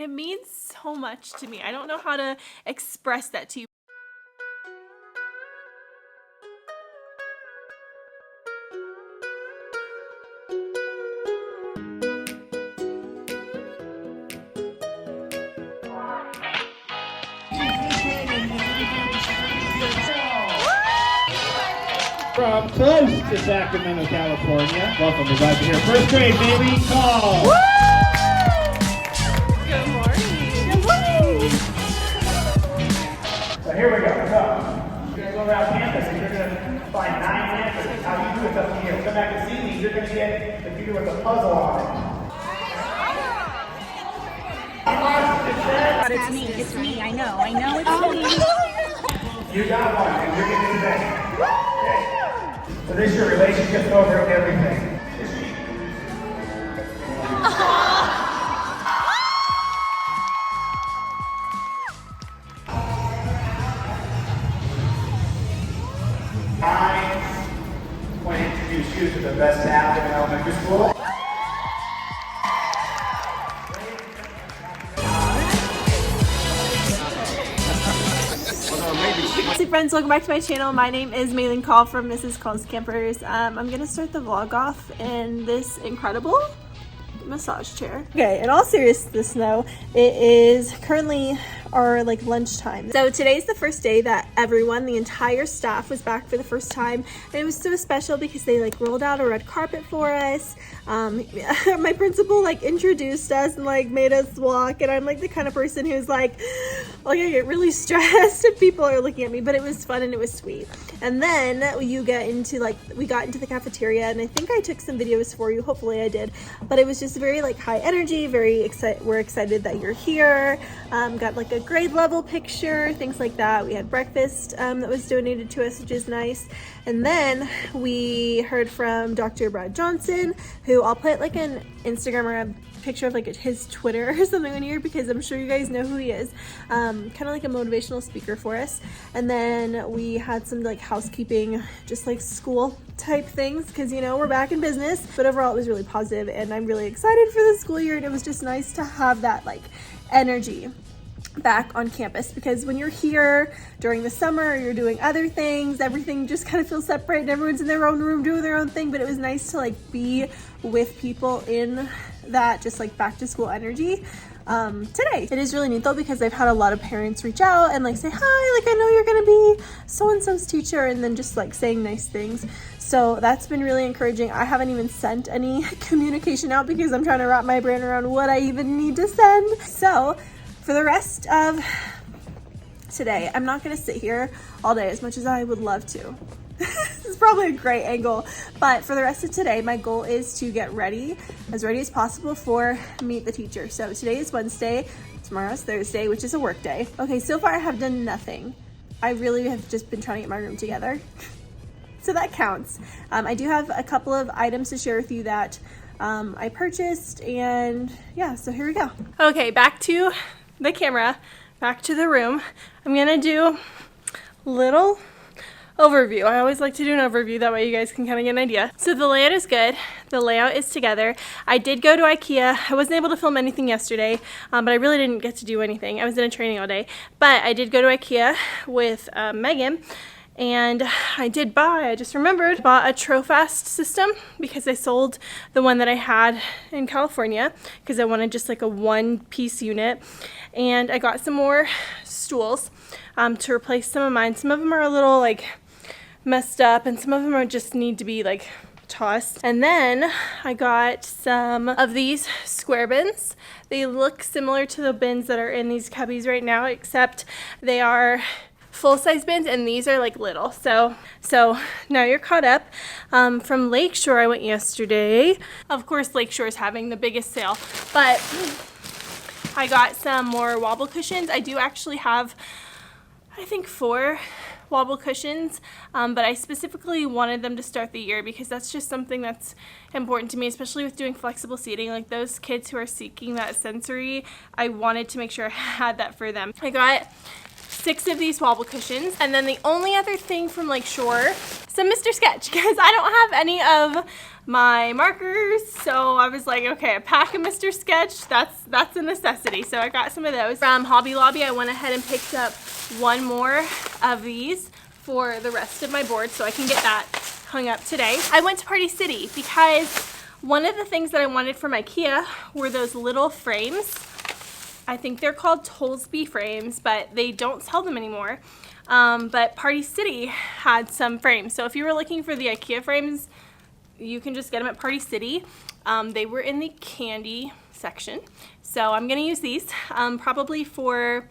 It means so much to me. I don't know how to express that to you. From close to Sacramento, California. Welcome, we're glad to hear first grade, Maylene Call. Woo! Good morning. Good morning. So here we go. So you're going to go around campus and you're going to find 9 answers. How you do it's up to you. Come back this evening, you're going to get the computer with a puzzle on it. But it's me. It's me. I know it's me. You got one, and you're getting it today. Okay. So this is your relationship over everything. I want to introduce you to the best athlete in elementary school. Hey friends, welcome back to my channel. My name is Maylene Call from Mrs. Call's Campers. I'm gonna start the vlog off in this incredible massage chair. Okay, in all seriousness though, it is currently our lunchtime. So today's the first day that everyone, the entire staff, was back for the first time, and it was so special because they rolled out a red carpet for us. My principal introduced us and made us walk, and I'm the kind of person who's I get really stressed if people are looking at me, but it was fun and it was sweet. And then you get into we got into the cafeteria, and I think I took some videos for you, hopefully I did, but it was just very high energy, very excited. We're excited that you're here. Got a grade level picture, things like that. We had breakfast that was donated to us, which is nice. And then we heard from Dr. Brad Johnson, who I'll put an Instagram or a picture of his Twitter or something on here because I'm sure you guys know who he is. Kind of a motivational speaker for us. And then we had some housekeeping, just school type things because we're back in business. But overall it was really positive, and I'm really excited for the school year, and it was just nice to have that energy back on campus, because when you're here during the summer, you're doing other things, everything just kind of feels separate and everyone's in their own room doing their own thing. But it was nice to be with people in that just back to school energy. Today it is really neat though, because I've had a lot of parents reach out and say, hi, I know you're gonna be so-and-so's teacher, and then just saying nice things. So that's been really encouraging. I haven't even sent any communication out because I'm trying to wrap my brain around what I even need to send. So for the rest of today, I'm not gonna sit here all day as much as I would love to. This is probably a great angle, but for the rest of today, my goal is to get ready as possible for Meet the Teacher. So today is Wednesday, tomorrow's Thursday, which is a work day. Okay, so far I have done nothing. I really have just been trying to get my room together. So that counts. I do have a couple of items to share with you that I purchased, and yeah, so here we go. Okay, back to the camera, back to the room. I'm gonna do a little overview. I always like to do an overview, that way you guys can kind of get an idea. So the layout is good. The layout is together. I did go to IKEA. I wasn't able to film anything yesterday, but I really didn't get to do anything. I was in a training all day, but I did go to IKEA with Megan, and I just remembered, bought a Trofast system because I sold the one that I had in California because I wanted just a one-piece unit. And I got some more stools to replace some of mine. Some of them are a little messed up, and some of them just need to be tossed. And then I got some of these square bins. They look similar to the bins that are in these cubbies right now, except they are full-size bins, and these are little. So now you're caught up. From Lakeshore, I went yesterday. Of course, Lakeshore is having the biggest sale, but I got some more wobble cushions. I do actually have, I think, 4 wobble cushions, but I specifically wanted them to start the year because that's just something that's important to me, especially with doing flexible seating. Those kids who are seeking that sensory, I wanted to make sure I had that for them. I got 6 of these wobble cushions. And then the only other thing from Lakeshore, some Mr. Sketch, because I don't have any of my markers. So I was like, okay, a pack of Mr. Sketch, that's a necessity. So I got some of those. From Hobby Lobby, I went ahead and picked up one more of these for the rest of my board so I can get that hung up today. I went to Party City because one of the things that I wanted from IKEA were those little frames. I think they're called Tollsby frames, but they don't sell them anymore. But Party City had some frames. So if you were looking for the IKEA frames, you can just get them at Party City. They were in the candy section. So I'm gonna use these probably for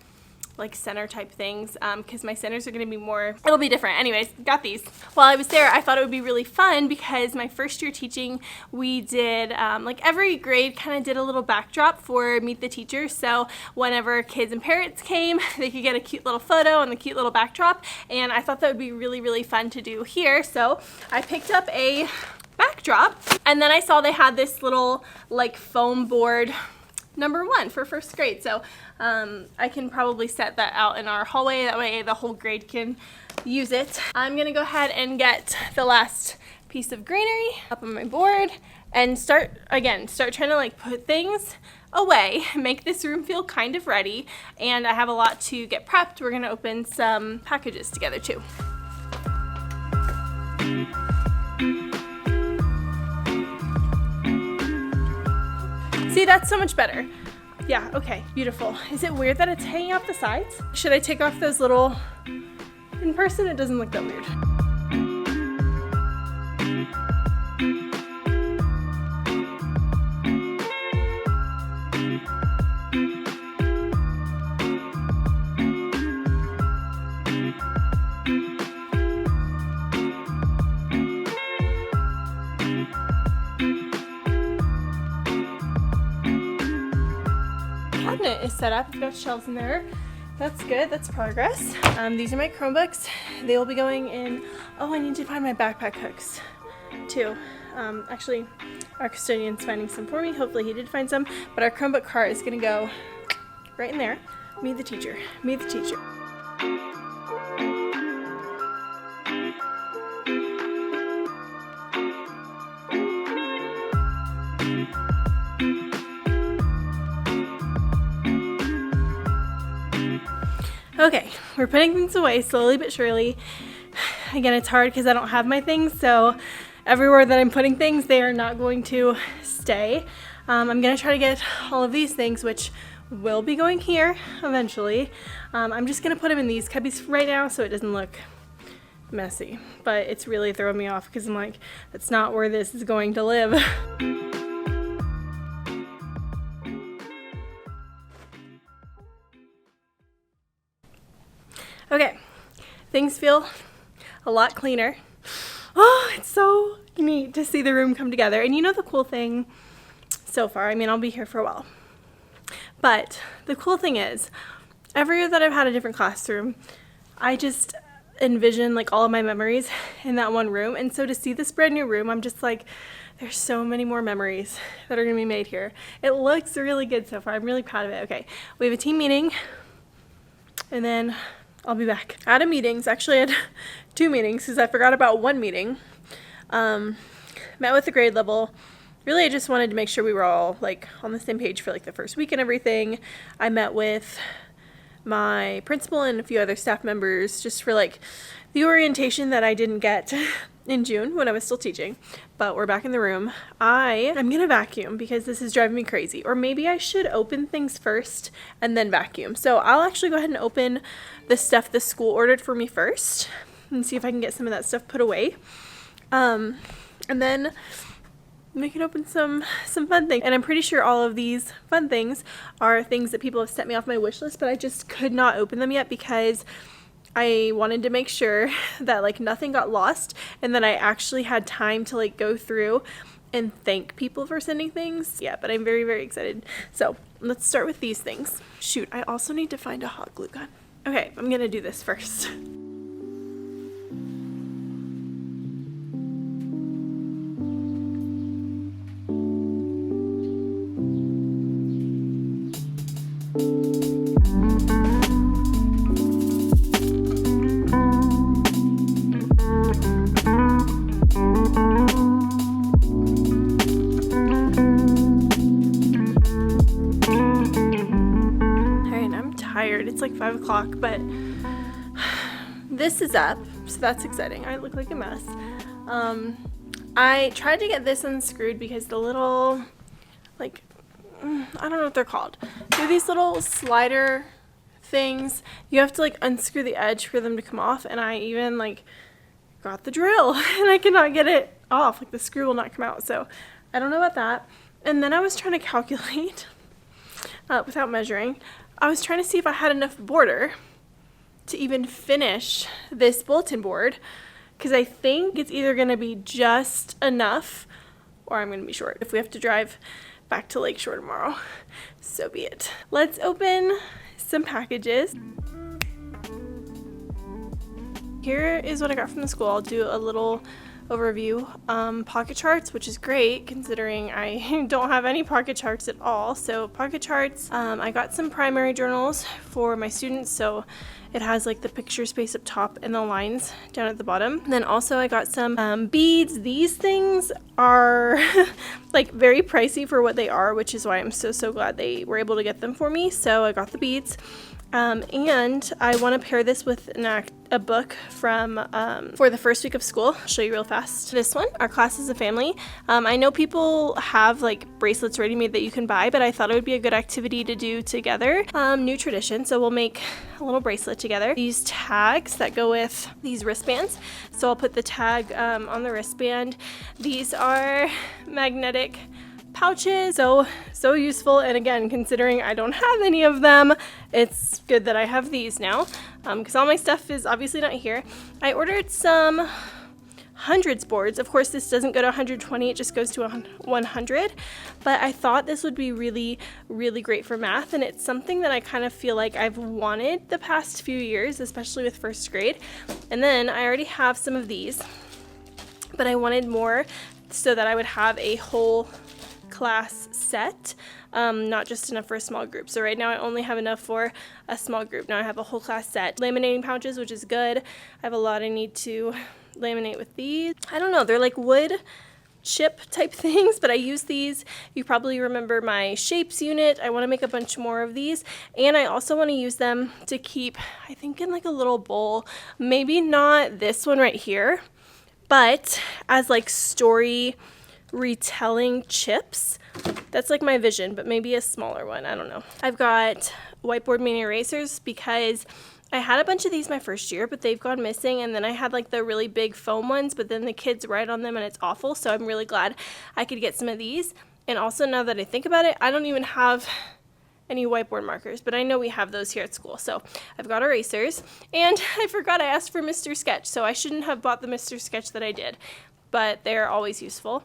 like center type things because my centers are going to be more, it'll be different. Anyways, got these. While I was there, I thought it would be really fun because my first year teaching, we did like every grade kind of did a little backdrop for Meet the Teacher. So whenever kids and parents came, they could get a cute little photo and the cute little backdrop. And I thought that would be really, really fun to do here. So I picked up a backdrop and then I saw they had this little like foam board #1 for first grade. So I can probably set that out in our hallway. That way the whole grade can use it. I'm gonna go ahead and get the last piece of greenery up on my board and start trying to like put things away, make this room feel kind of ready. And I have a lot to get prepped. We're gonna open some packages together too. See, that's so much better. Yeah, okay, beautiful. Is it weird that it's hanging off the sides? Should I take off those little, in person it doesn't look that weird. Cabinet is set up. It's got shelves in there. That's good. That's progress. These are my Chromebooks. They will be going in. Oh, I need to find my backpack hooks too. Actually, our custodian's finding some for me. Hopefully he did find some. But our Chromebook cart is gonna go right in there. Meet the Teacher. Meet the Teacher. Okay, we're putting things away slowly but surely. Again, it's hard because I don't have my things, so everywhere that I'm putting things, they are not going to stay. I'm gonna try to get all of these things, which will be going here eventually. I'm just gonna put them in these cubbies right now so it doesn't look messy, but it's really throwing me off because I'm like, that's not where this is going to live. Okay, things feel a lot cleaner. Oh, it's so neat to see the room come together. And you know the cool thing so far, I mean, I'll be here for a while, but the cool thing is every year that I've had a different classroom, I just envision like all of my memories in that one room. And so to see this brand new room, I'm just like, there's so many more memories that are gonna be made here. It looks really good so far. I'm really proud of it. Okay, we have a team meeting and then I'll be back. Out of meetings, actually I had 2 meetings because I forgot about one meeting. Met with the grade level. Really, I just wanted to make sure we were all like on the same page for like the first week and everything. I met with my principal and a few other staff members just for like the orientation that I didn't get in June when I was still teaching, but we're back in the room. I'm gonna vacuum because this is driving me crazy, or maybe I should open things first and then vacuum. So I'll actually go ahead and open the stuff the school ordered for me first and see if I can get some of that stuff put away, and then we can open some fun things. And I'm pretty sure all of these fun things are things that people have sent me off my wish list, but I just could not open them yet because I wanted to make sure that like nothing got lost and that I actually had time to like go through and thank people for sending things. Yeah, but I'm very, very excited. So let's start with these things. Shoot, I also need to find a hot glue gun. Okay, I'm gonna do this first. tired. It's like 5 o'clock, but this is up, so that's exciting. I look like a mess. I tried to get this unscrewed because the little, like, I don't know what they're called. They're these little slider things. You have to like unscrew the edge for them to come off, and I even like got the drill and I cannot get it off. Like the screw will not come out, so I don't know about that. And then I was trying to calculate without measuring. I was trying to see if I had enough border to even finish this bulletin board, because I think it's either going to be just enough or I'm going to be short. If we have to drive back to Lakeshore tomorrow, so be it. Let's open some packages. Here is what I got from the school. I'll do a little overview. Pocket charts, which is great considering I don't have any pocket charts at all. So pocket charts. I got some primary journals for my students, so it has like the picture space up top and the lines down at the bottom. And then also I got some beads. These things are like very pricey for what they are, which is why I'm so glad they were able to get them for me. So I got the beads. And I want to pair this with a book from for the first week of school. I'll show you real fast. This one, Our Class is a Family. I know people have like bracelets ready made that you can buy, but I thought it would be a good activity to do together. New tradition, so we'll make a little bracelet together. These tags that go with these wristbands. So I'll put the tag on the wristband. These are magnetic pouches, so useful, and again, considering I don't have any of them, it's good that I have these now, because all my stuff is obviously not here. I ordered some hundreds boards. Of course, this doesn't go to 120, it just goes to 100, but I thought this would be really great for math, and it's something that I kind of feel like I've wanted the past few years, especially with first grade. And then I already have some of these, but I wanted more so that I would have a whole class set, not just enough for a small group. So right now I only have enough for a small group. Now I have a whole class set. Laminating pouches, which is good. I have a lot I need to laminate with these. I don't know, they're like wood chip type things, but I use these. You probably remember my shapes unit. I want to make a bunch more of these, and I also want to use them to keep, I think, in like a little bowl. Maybe not this one right here, but as like story retelling chips. That's like my vision, but maybe a smaller one. I don't know. I've got whiteboard mini erasers because I had a bunch of these my first year, but they've gone missing. And then I had like the really big foam ones, but then the kids write on them and it's awful. So I'm really glad I could get some of these. And also, now that I think about it, I don't even have any whiteboard markers, but I know we have those here at school. So I've got erasers, and I forgot I asked for Mr. Sketch, so I shouldn't have bought the Mr. Sketch that I did, but they're always useful.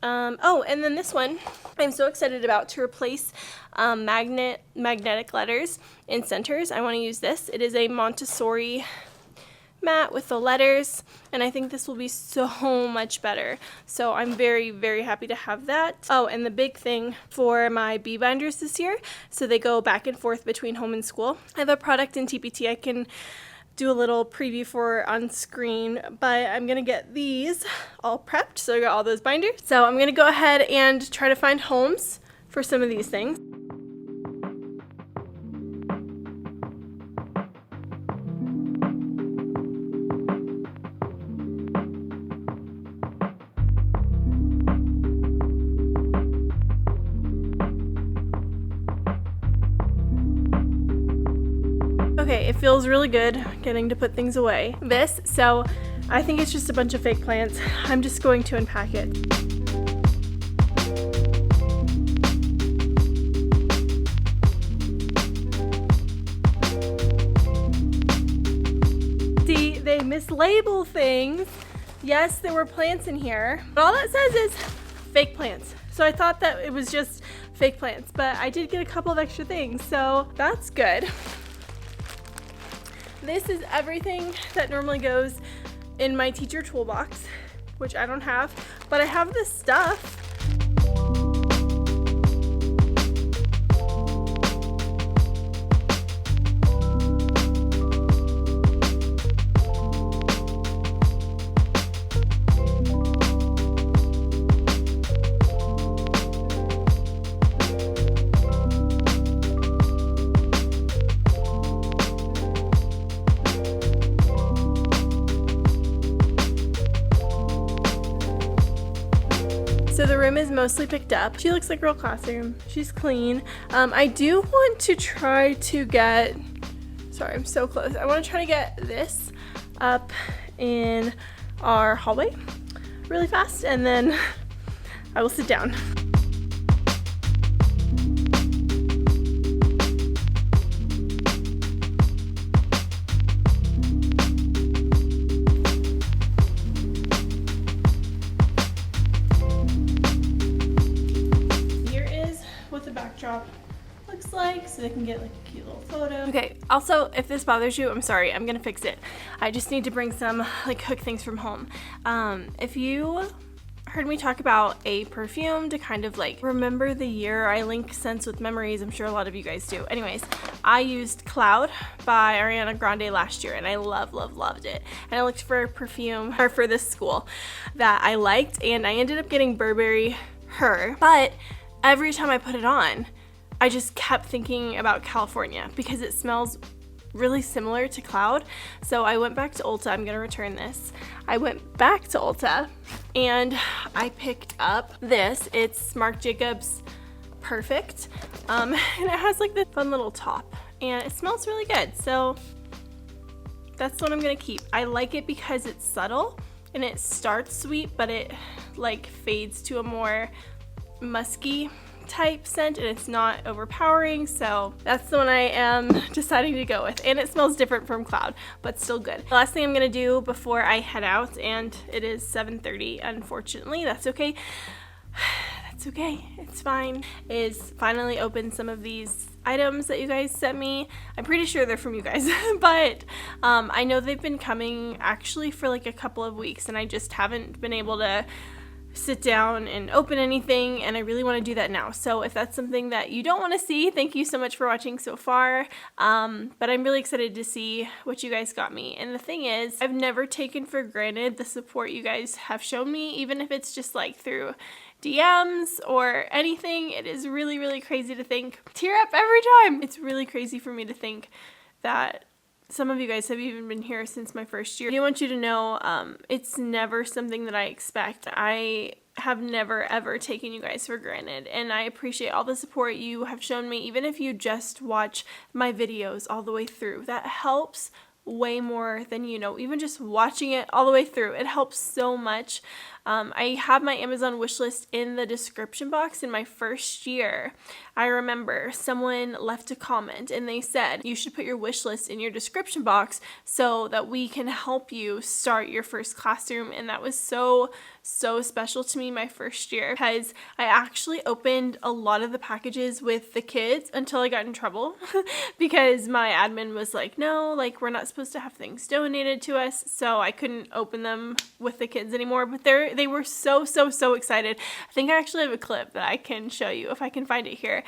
Oh, and then this one I'm so excited about, to replace magnetic letters in centers. I want to use this. It is a Montessori mat with the letters, and I think this will be so much better. So I'm very happy to have that. Oh, and the big thing for my bee binders this year, so they go back and forth between home and school. I have a product in TPT I can do a little preview for on screen, but I'm gonna get these all prepped, so I got all those binders. So I'm gonna go ahead and try to find homes for some of these things. Okay, it feels really good getting to put things away. So I think it's just a bunch of fake plants. I'm just going to unpack it. See, they mislabel things. Yes, there were plants in here, but all that says is fake plants. So I thought that it was just fake plants, but I did get a couple of extra things, so that's good. This is everything that normally goes in my teacher toolbox, which I don't have, but I have this stuff. room is mostly picked up. She looks like a real classroom. She's clean. I do want to try to get, sorry, I'm so close. I want to try to get this up in our hallway really fast, and then I will sit down. Backdrop looks like, so they can get like a cute little photo. Okay, also, if this bothers you, I'm sorry, I'm gonna fix it. I just need to bring some like cook things from home. If you heard me talk about a perfume to kind of like remember the year, I link scents with memories. I'm sure a lot of you guys do. Anyways, I used Cloud by Ariana Grande last year, and I loved it. And I looked for a perfume for this school that I liked, and I ended up getting Burberry Her, but every time I put it on, I just kept thinking about California because it smells really similar to Cloud. So I went back to Ulta. I'm gonna return this. I went back to Ulta and I picked up this. It's Marc Jacobs Perfect. And it has like this fun little top and it smells really good. So that's what I'm gonna keep. I like it because it's subtle and it starts sweet, but it like fades to a more musky type scent and it's not overpowering, so that's the one I am deciding to go with, and it smells different from Cloud but still good. The last thing I'm gonna do before I head out, and it is 7:30 unfortunately, that's okay, that's okay, it's fine, is finally open some of these items that you guys sent me. I'm pretty sure they're from you guys but I know they've been coming actually for like a couple of weeks and I just haven't been able to sit down and open anything, and I really want to do that now. So if that's something that you don't want to see, thank you so much for watching so far, but I'm really excited to see what you guys got me. And the thing is, I've never taken for granted the support you guys have shown me, even if it's just like through DMs or anything. It is really crazy to think, tear up every time. It's really crazy for me to think that some of you guys have even been here since my first year. I want you to know it's never something that I expect. I have never ever taken you guys for granted, and I appreciate all the support you have shown me, even if you just watch my videos all the way through. That helps way more than you know. Even just watching it all the way through, it helps so much. I have my Amazon wishlist in the description box. In my first year, I remember someone left a comment and they said you should put your wishlist in your description box so that we can help you start your first classroom, and that was so special to me my first year, because I actually opened a lot of the packages with the kids until I got in trouble because my admin was like, no, like we're not supposed to have things donated to us, so I couldn't open them with the kids anymore. But they were so excited. I think I actually have a clip that I can show you if I can find it here.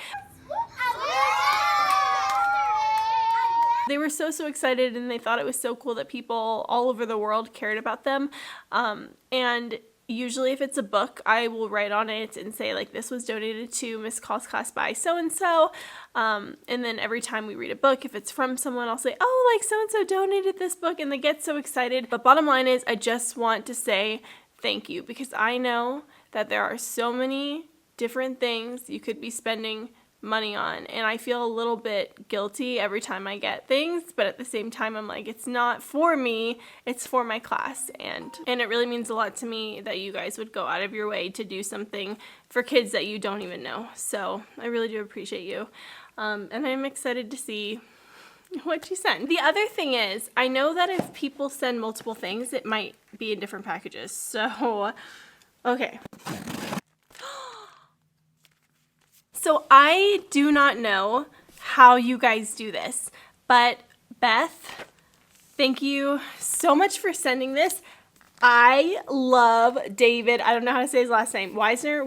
They were so excited, and they thought it was so cool that people all over the world cared about them. And usually if it's a book, I will write on it and say like, this was donated to Miss Call's class by so-and-so. And then every time we read a book, if it's from someone, I'll say, oh, like so-and-so donated this book, and they get so excited. But bottom line is, I just want to say thank you, because I know that there are so many different things you could be spending money on, and I feel a little bit guilty every time I get things, but at the same time I'm like, it's not for me, it's for my class, and it really means a lot to me that you guys would go out of your way to do something for kids that you don't even know. So I really do appreciate you, and I'm excited to see what you sent. The other thing is, I know that if people send multiple things, it might be in different packages, so okay. So I do not know how you guys do this, but Beth, thank you so much for sending this. I love David. I don't know how to say his last name. Wiesner?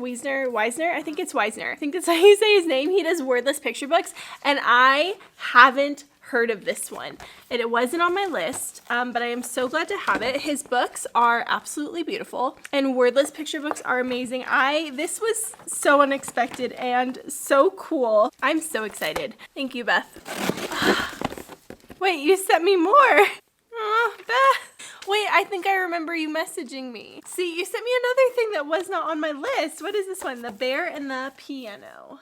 I think it's Wiesner. I think that's how you say his name. He does wordless picture books, and I haven't heard of this one. It wasn't on my list, but I am so glad to have it. His books are absolutely beautiful, and wordless picture books are amazing. This was so unexpected and so cool. I'm so excited. Thank you, Beth. Wait, you sent me more. Oh, Beth. Wait, I think I remember you messaging me. See, you sent me another thing that was not on my list. What is this one? The Bear and the Piano.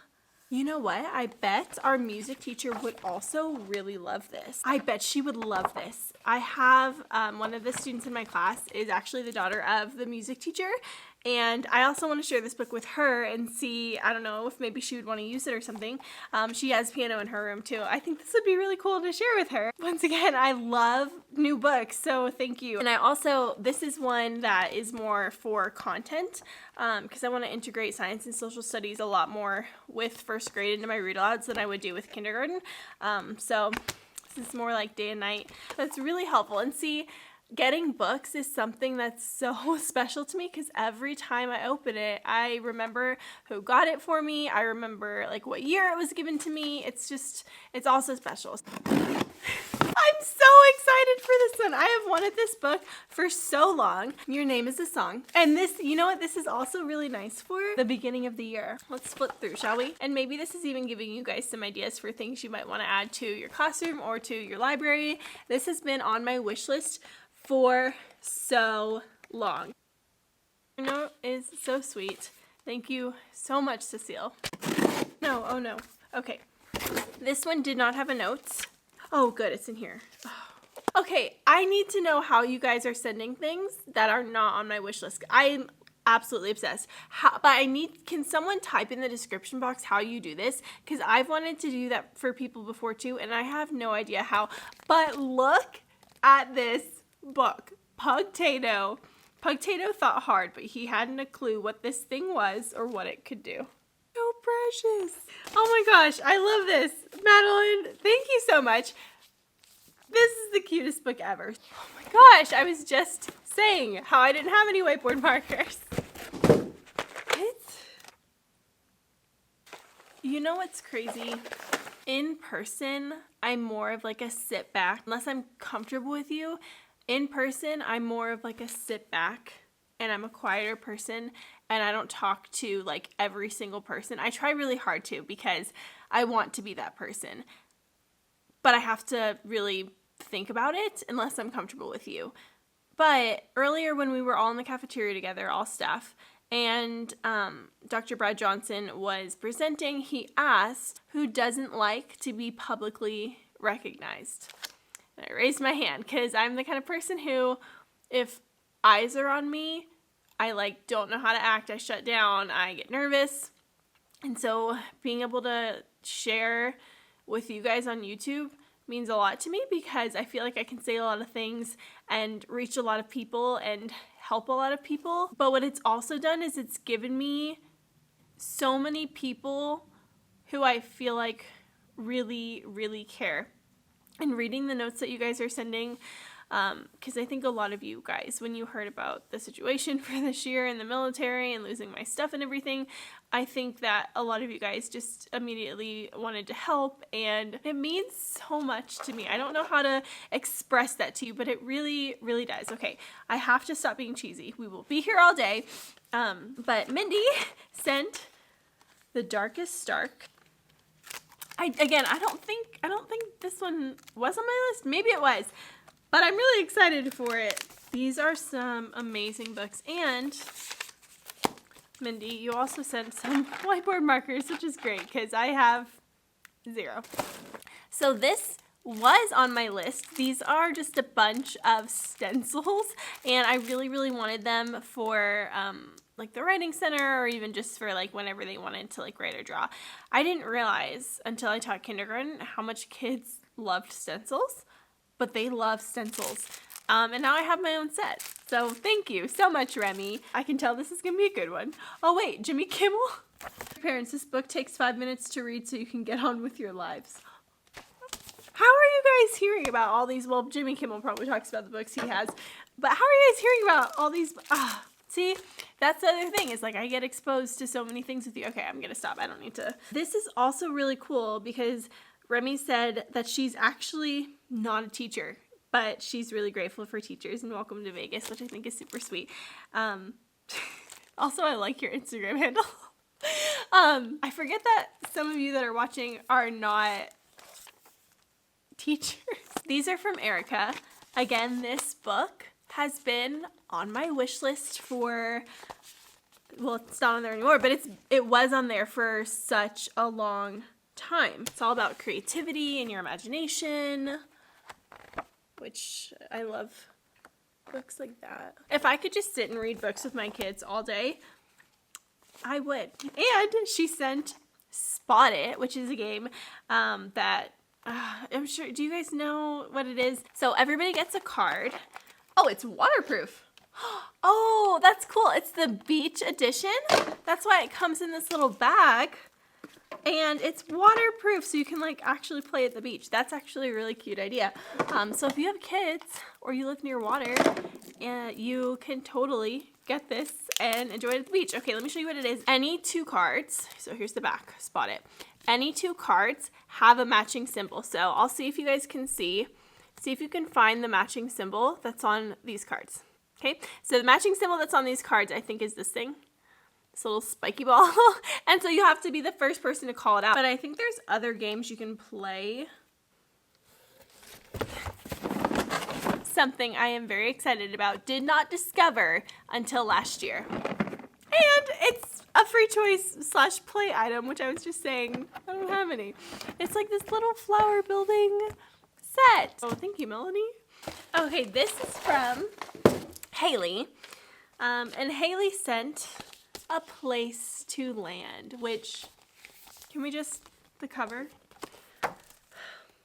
You know what? I bet our music teacher would also really love this. I bet she would love this. I have one of the students in my class is actually the daughter of the music teacher. And I also want to share this book with her and see, I don't know, if maybe she would want to use it or something. She has piano in her room too. I think this would be really cool to share with her. Once again, I love new books, so thank you. And I also, this is one that is more for content because I want to integrate science and social studies a lot more with first grade into my read alouds than I would do with kindergarten. So this is more like day and night. That's really helpful. And see, getting books is something that's so special to me because every time I open it, I remember who got it for me. I remember like what year it was given to me. It's also special. I'm so excited for this one. I have wanted this book for so long. Your Name is a Song. And this, you know what this is also really nice for? The beginning of the year. Let's flip through, shall we? And maybe this is even giving you guys some ideas for things you might want to add to your classroom or to your library. This has been on my wish list for so long. Your note is so sweet. Thank you so much, Cecile. No, oh no. Okay. This one did not have a note. Oh, good, it's in here. Oh. Okay, I need to know how you guys are sending things that are not on my wish list. I'm absolutely obsessed. But can someone type in the description box how you do this? Because I've wanted to do that for people before too, and I have no idea how. But look at this book. Pugtato. Pugtato thought hard, but he hadn't a clue what this thing was or what it could do. So precious. Oh my gosh, I love this. Madeline, thank you so much. This is the cutest book ever. Oh my gosh, I was just saying how I didn't have any whiteboard markers. You know what's crazy? In person, I'm more of like a sit back. Unless I'm comfortable with you, in person, I'm more of like a sit back and I'm a quieter person and I don't talk to like every single person. I try really hard to because I want to be that person. But I have to really think about it unless I'm comfortable with you. But earlier when we were all in the cafeteria together, all staff, and Dr. Brad Johnson was presenting, he asked who doesn't like to be publicly recognized. And I raised my hand because I'm the kind of person who, if eyes are on me, I like don't know how to act. I shut down. I get nervous. And so being able to share with you guys on YouTube means a lot to me because I feel like I can say a lot of things and reach a lot of people and help a lot of people. But what it's also done is it's given me so many people who I feel like really, really care. And reading the notes that you guys are sending, because I think a lot of you guys, when you heard about the situation for this year in the military and losing my stuff and everything, I think that a lot of you guys just immediately wanted to help, and it means so much to me. I don't know how to express that to you, but it really, really does. Okay, I have to stop being cheesy. We will be here all day, but Mindy sent The Darkest Stark. I don't think this one was on my list. Maybe it was, but I'm really excited for it. These are some amazing books. And Mindy, you also sent some whiteboard markers, which is great because I have 0. So this was on my list. These are just a bunch of stencils, and I really, really wanted them for like the writing center or even just for like whenever they wanted to like write or draw. I didn't realize until I taught kindergarten how much kids loved stencils, but they love stencils. And now I have my own set. So thank you so much, Remy. I can tell this is gonna be a good one. Oh wait, Jimmy Kimmel? Parents, this book takes 5 minutes to read so you can get on with your lives. How are you guys hearing about all these? Well, Jimmy Kimmel probably talks about the books he has, but how are you guys hearing about all these? See, that's the other thing is like I get exposed to so many things with you. Okay, I'm gonna stop. I don't need to. This is also really cool because Remy said that she's actually not a teacher, but she's really grateful for teachers and welcome to Vegas, which I think is super sweet. Also, I like your Instagram handle. I forget that some of you that are watching are not teachers. These are from Erica. Again, this book has been on my wish list for, well, it's not on there anymore, but it was on there for such a long time. It's all about creativity and your imagination, which I love books like that. If I could just sit and read books with my kids all day, I would. And she sent Spot It, which is a game that I'm sure, do you guys know what it is? So everybody gets a card. Oh, it's waterproof. Oh, that's cool. It's the beach edition. That's why it comes in this little bag. And it's waterproof, so you can like actually play at the beach. That's actually a really cute idea. So if you have kids or you live near water, you can totally get this and enjoy it at the beach. Okay, let me show you what it is. Any 2 cards, so here's the back, Spot It. Any 2 cards have a matching symbol. So I'll see if you guys can see if you can find the matching symbol that's on these cards. Okay, so the matching symbol that's on these cards, I think, is this thing. This little spiky ball. And so you have to be the first person to call it out. But I think there's other games you can play. Something I am very excited about. Did not discover until last year. And it's a free choice / play item, which I was just saying, I don't have any. It's like this little flower building set. Oh, thank you, Melanie. Okay, this is from Haley. And Haley sent A Place to Land, which, can we just, the cover?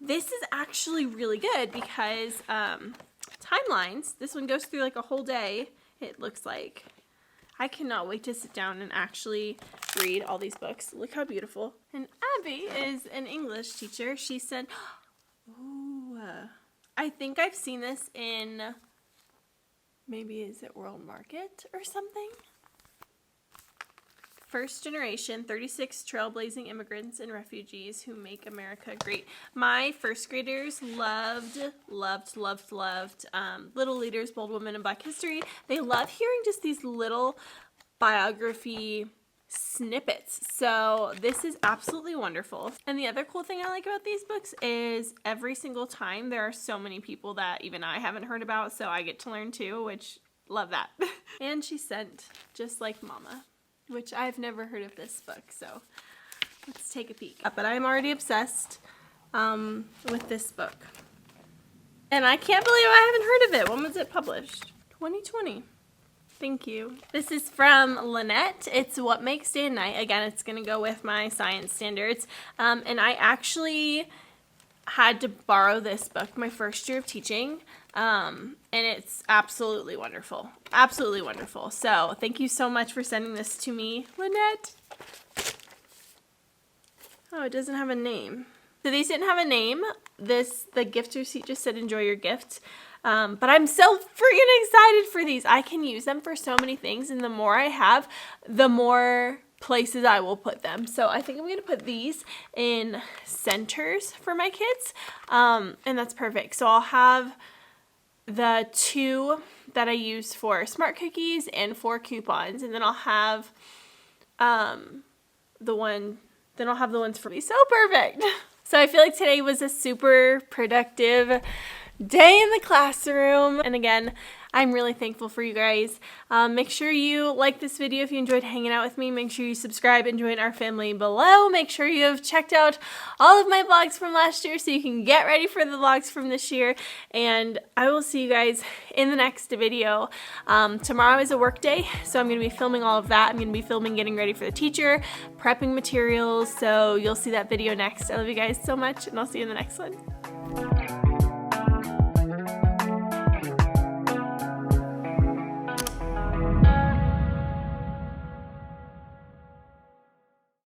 This is actually really good because timelines, this one goes through like a whole day, it looks like. I cannot wait to sit down and actually read all these books. Look how beautiful. And Abby is an English teacher. She sent, ooh, I think I've seen this in, maybe is it World Market or something? First generation, 36 trailblazing immigrants and refugees who make America great. My first graders loved Little Leaders, Bold Women in Black History. They love hearing just these little biography snippets. So this is absolutely wonderful. And the other cool thing I like about these books is every single time there are so many people that even I haven't heard about, so I get to learn too, which love that. And she sent Just Like Mama, which I've never heard of this book, so let's take a peek. But I'm already obsessed with this book. And I can't believe I haven't heard of it. When was it published? 2020. Thank you. This is from Lynette. It's What Makes Day and Night. Again, it's going to go with my science standards. And I actually had to borrow this book my first year of teaching. And it's absolutely wonderful. Absolutely wonderful. So thank you so much for sending this to me, Lynette. Oh, it doesn't have a name. So these didn't have a name. The gift receipt just said enjoy your gift. But I'm so freaking excited for these. I can use them for so many things, and the more I have, the more places I will put them. So I think I'm going to put these in centers for my kids, and that's perfect. So I'll have the 2 that I use for smart cookies and for coupons, and then I'll have the ones for me. So perfect. So I feel like today was a super productive day in the classroom. And again, I'm really thankful for you guys. Make sure you like this video if you enjoyed hanging out with me. Make sure you subscribe and join our family below. Make sure you have checked out all of my vlogs from last year so you can get ready for the vlogs from this year. And I will see you guys in the next video. Tomorrow is a work day, so I'm going to be filming all of that. I'm going to be filming getting ready for the teacher, prepping materials, so you'll see that video next. I love you guys so much, and I'll see you in the next one.